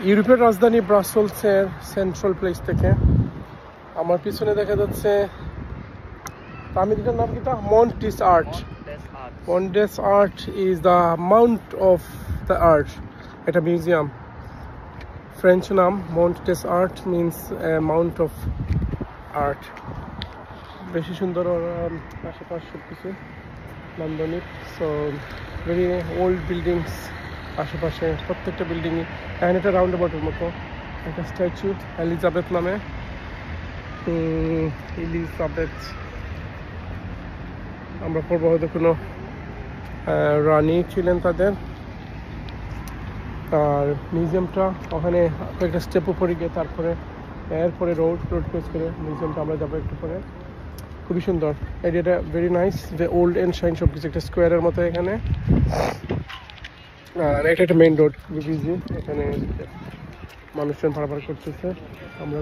ইউরোপের রাজধানী ব্রাসেলসের central place থেকে আমার পিছনে দেখা যাচ্ছে আমেরিকার নাম কিটা Mont des Arts. Mont des Arts is the mount of the art, এটা মিউজিয়াম। ফ্রেঞ্চ নাম Mont des Arts means mount of art. বেশি সুন্দর আশেপাশ সব কিছু নান্দনিক। সো ভেরি ওল্ড বিল্ডিংস আশেপাশে, প্রত্যেকটা বিল্ডিংই। এখানে একটা রাউন্ড অ্যাবাউটের মতো একটা স্ট্যাচু এলিজাবেথ নামে। এলিজাবেথ আমরা পড়বো হয়তো কোনো রানী ছিলেন তাদের। আর মিউজিয়ামটা ওখানে কয়েকটা স্টেপ উপরে গিয়ে তারপরে এরপরে রোড ক্রস করে মিউজিয়ামটা আমরা যাবো একটু পরে। খুবই সুন্দর এরিয়াটা, very nice, old and shine সব কিছু একটা স্কোয়ারের মতো এখানে। আর এটা একটা মেইন রোড, খুবই বিজি, এখানে মানুষজন পারাপার করতেছে, আমরা